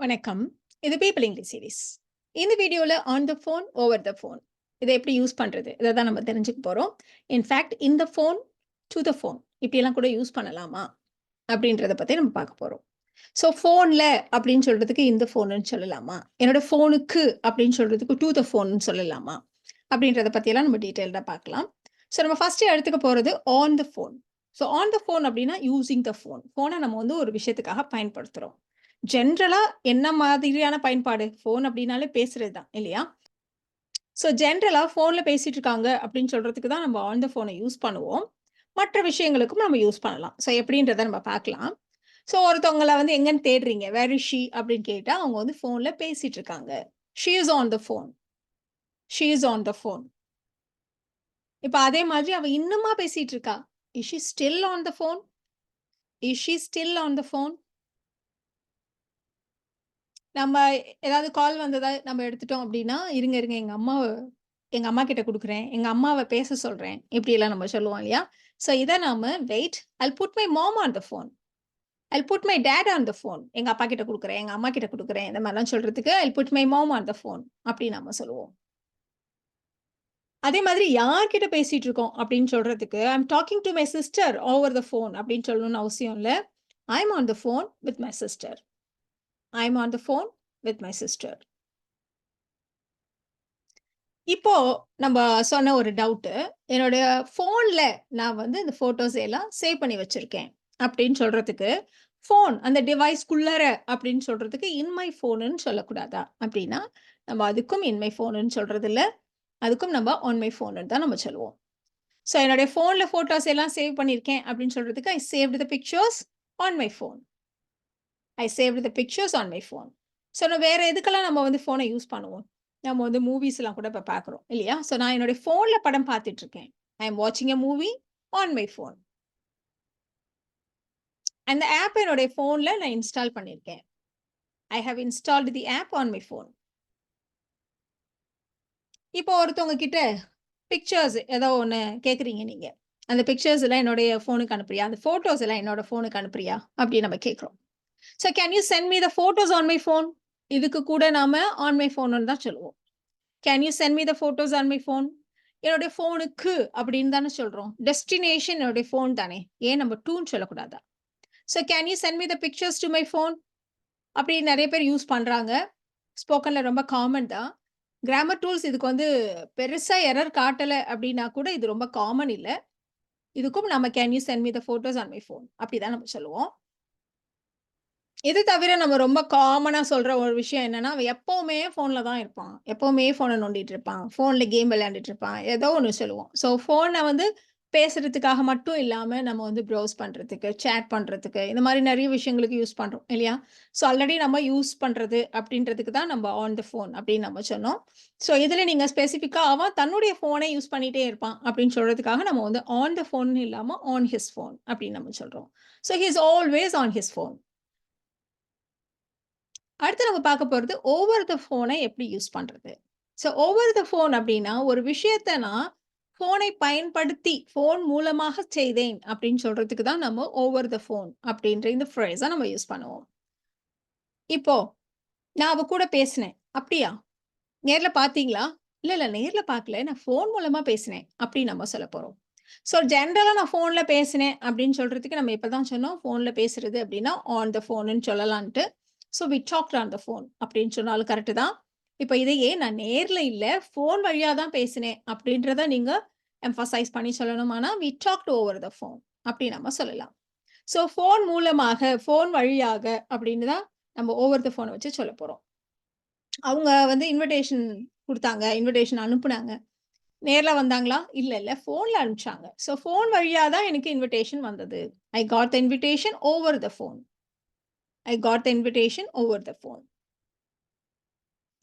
வணக்கம். இது people English series. இந்த வீடியோல on the phone, over the phone இத எப்படி யூஸ் பண்றது? இத தான் நம்ம தெரிஞ்சுக்க போறோம். இன்ஃபாக்ட் இந்த ஃபோன், டூ த ஃபோன் இப்படியெல்லாம் கூட யூஸ் பண்ணலாமா? அப்படின்றத பத்தி நம்ம பார்க்க போறோம். ஸோ ஃபோன்ல அப்படின்னு சொல்றதுக்கு இந்த ஃபோனுன்னு சொல்லலாமா? என்னோட ஃபோனுக்கு அப்படின்னு சொல்றதுக்கு டூ த ஃபோன்னு சொல்லலாமா? அப்படின்றத பத்தியெல்லாம் நம்ம டீட்டெயில்டா பார்க்கலாம். ஸோ நம்ம ஃபர்ஸ்ட்டு எடுத்துக்க போறது on the phone. So on the phone அப்படின்னா யூசிங் த ஃபோன். ஃபோன நம்ம வந்து ஒரு விஷயத்துக்காக பயன்படுத்துறோம். ஜென்ரலா என்ன மாதிரியான பயன்பாடு? ஃபோன் அப்படின்னாலே பேசுறது தான் இல்லையா? ஸோ ஜென்ரலா ஃபோன்ல பேசிட்டு இருக்காங்க அப்படின்னு சொல்றதுக்கு தான் நம்ம ஆன் த ஃபோன யூஸ் பண்ணுவோம். மற்ற விஷயங்களுக்கும் நம்ம யூஸ் பண்ணலாம். ஸோ எப்படின்றத நம்ம பார்க்கலாம். ஸோ ஒருத்தவங்கள வந்து எங்கன்னு தேடுறீங்க. வேர் இஸ் ஷி அப்படின்னு கேட்டா, அவங்க வந்து ஃபோன்ல பேசிட்டு இருக்காங்க. She is on the phone. She is on the phone. இப்ப அதே மாதிரி அவ இன்னுமா பேசிட்டு இருக்கா? Is she still on the phone? Is she still on the phone? நம்ம ஏதாவது கால் வந்ததா நம்ம எடுத்துட்டோம் அப்படின்னா, "இருங்க, இருங்க எங்க அம்மா கிட்ட குடுக்குறேன். எங்க அம்மாவ பேச சொல்றேன்." இப்படியெல்லாம் நம்ம சொல்லுவோம் இல்லையா? ஸோ இத நாம wait I'll put my mom on the phone. I'll put my dad on the phone. எங்க அப்பா கிட்ட குடுக்குறேன், எங்க அம்மா கிட்ட குடுக்குறேன். இந்த மாரிலாம் சொல்றதுக்கு I'll put my mom on the phone அப்படி நாம சொல்லுவோம். அதே மாதிரி யார்கிட்ட பேசிட்டு இருக்கோம் அப்படின்னு சொல்றதுக்கு, I am talking to my sister over the phone அப்படின்னு சொல்லணும்னு அவசியம் இல்ல. I am on the phone with my sister. I am on the phone with my sister. இப்போ நம்ப சொன்ன ஒரு டவுட்டு. என்னுடைய ஃபோன்ல நான் வந்து இந்த ஃபோட்டோஸ் எல்லாம் சேவ் பண்ணி வச்சிருக்கேன். அப்படின்னு சொல்றதுக்கு, ஃபோன் அந்த டிவைஸ்க்குள்ளர அப்படின்னு சொல்றதுக்கு, இன் மை ஃபோனுன்னு சொல்லக்கூடாதா? அப்படின்னா, நம்ம அதுக்கும் இன் மை ஃபோனுன்னு சொல்றதில்ல. அதுக்கும் நம்ம ஆன் மை ஃபோனுன்னு தான் நம்ம சொல்லுவோம். ஸோ என்னுடைய ஃபோன்ல ஃபோட்டோஸ் எல்லாம் சேவ் பண்ணியிருக்கேன் அப்படின்னு சொல்றதுக்கு, I saved the pictures on my phone. I saved the pictures on my phone. So நான் வேற எதுக்கெல்லாம் நம்ம வந்து ஃபோன யூஸ் பண்ணுவோம்? நம்ம வந்து மூவிஸ்லாம் கூட இப்ப பார்க்குறோம் இல்லையா? ஸோ நான் என்னுடைய ஃபோன்ல படம் பார்த்துட்டு இருக்கேன். ஐ அம் வாட்சிங் a movie on my phone. அந்த ஆப் என்னுடைய ஃபோன்ல நான் இன்ஸ்டால் பண்ணியிருக்கேன். I have installed the app on my phone. இப்போ ஒருத்தவங்க கிட்ட பிக்சர்ஸ் ஏதோ ஒண்ணு கேட்குறீங்க நீங்க. அந்த பிக்சர்ஸ் எல்லாம் என்னுடைய ஃபோனுக்கு அனுப்புறியா? அந்த ஃபோட்டோஸ் எல்லாம் என்னோட ஃபோனுக்கு அனுப்புறியா? அப்படின்னு நம்ம கேட்கிறோம். So can you send me the photos on my phone? இதுக்கு கூட நாம ஆன் மை ஃபோனுன்னு தான் சொல்லுவோம். Can you send me the photos on my phone? என்னுடைய ஃபோனுக்கு அப்படின்னு தானே சொல்றோம். டெஸ்டினேஷன் என்னுடைய ஃபோன் தானே. ஏன் நம்ம டூன்னு சொல்லக்கூடாதா? So can you send me the pictures to my phone? அப்படி நெறைய பேர் யூஸ் பண்றாங்க. ஸ்போக்கன்ல ரொம்ப காமன் தான். கிராமர் டூல்ஸ் இதுக்கு வந்து பெருசா எரர் காட்டல அப்படின்னா கூட இது ரொம்ப காமன் இல்ல. இதுக்கும் நம்ம can you send me the photos on my phone அப்படி தான் நம்ம சொல்லுவோம். இது தவிர நம்ம ரொம்ப காமனா சொல்ற ஒரு விஷயம் என்னன்னா, அவன் எப்பவுமே ஃபோன்ல தான் இருப்பான். எப்பவுமே ஃபோன நோண்டிட்டு இருப்பான். ஃபோன்ல கேம் விளையாண்டுட்டு இருப்பான். ஏதோ ஒண்ணு சொல்லுவோம். ஸோ ஃபோன வந்து பேசுறதுக்காக மட்டும் இல்லாம, நம்ம வந்து ப்ரௌஸ் பண்றதுக்கு, சேட் பண்றதுக்கு, இந்த மாரி நெறைய விஷயங்களுக்கு யூஸ் பண்றோம் இல்லையா? ஸோ ஆல்ரெடி நம்ம யூஸ் பண்றது அப்படின்றதுக்கு தான் நம்ம ஆன் த ஃபோன் அப்படின்னு நம்ம சொன்னோம். ஸோ இதுல நீங்க ஸ்பெசிஃபிக்கா அவன் தன்னுடைய ஃபோனை யூஸ் பண்ணிட்டே இருப்பான் அப்படின்னு சொல்றதுக்காக நம்ம வந்து ஆன் த ஃபோன்னு இல்லாம ஆன் ஹிஸ் ஃபோன் அப்படின்னு நம்ம சொல்றோம். So he is always on his phone. அடுத்து நம்ம பார்க்க போறது ஓவர் த ஃபோனை எப்படி யூஸ் பண்றது? ஸோ ஓவர் த ஃபோன் அப்படின்னா, ஒரு விஷயத்த நான் ஃபோனை பயன்படுத்தி, ஃபோன் மூலமாக செய்தேன் அப்படின்னு சொல்றதுக்கு தான் நம்ம ஓவர் த ஃபோன் அப்படின்ற இந்த ஃப்ரேஸ நம்ம யூஸ் பண்ணுவோம். இப்போ நான் அவ கூட பேசினேன். அப்படியா? நேர்ல பார்த்தீங்களா? இல்ல நேர்ல பார்க்கல. நான் ஃபோன் மூலமா பேசினேன். அப்படின்னு நம்ம சொல்லப் போறோம். ஸோ ஜெனரலா நான் ஃபோன்ல பேசினேன் அப்படின்னு சொல்றதுக்கு நம்ம இப்ப தான் சொன்னோம். ஃபோன்ல பேசுறது அப்படின்னா, ஆன் த ஃபோன்ன்னு சொல்லலான்ட்டு. So we talked on the phone அப்படின்னு சொன்னாலும் கரெக்ட்டு தான். இப்ப இதையே நான் நேர்ல இல்ல, ஃபோன் வழியா தான் பேசினேன் அப்படின்றத நீங்க எம்பசைஸ் பண்ணி சொல்லணுமானா, we talked over the phone அப்படி நம்ம சொல்லலாம். ஸோ ஃபோன் மூலமாக, ஃபோன் வழியாக அப்படின்னு தான் நம்ம ஓவர் த ஃபோன வச்சு சொல்லப் போறோம். அவங்க வந்து இன்விடேஷன் குடுத்தாங்க. இன்விடேஷன் அனுப்புனாங்க. நேர்ல வந்தாங்களா? இல்ல. ஃபோன்ல அனுப்பிச்சாங்க. ஸோ ஃபோன் வழியா தான் எனக்கு இன்விடேஷன் வந்தது. I got the invitation over the phone. I got the invitation over the phone.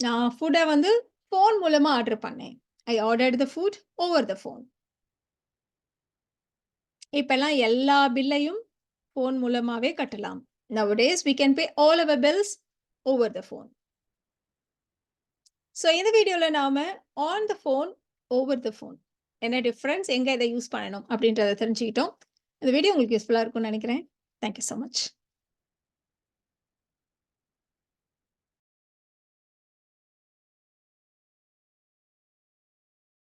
நான் ஃபுட்ட வந்து ஃபோன் மூலமா ஆர்டர் பண்ணேன். I ordered the food over the phone. இப்பல்லாம் எல்லா பில்லையும் ஃபோன் மூலமாவே கட்டலாம். Nowadays we can pay all our bills over the phone. So இந்த வீடியோல நாம on the phone, over the phone என்ன டிஃபரன்ஸ், எங்க இத யூஸ் பண்ணணும் அப்படின்றத தெரிஞ்சுக்கிட்டோம். இந்த வீடியோ உங்களுக்கு யூஸ்ஃபுல்லா இருக்கும்னு நெனைக்கிறேன். Thank you so much.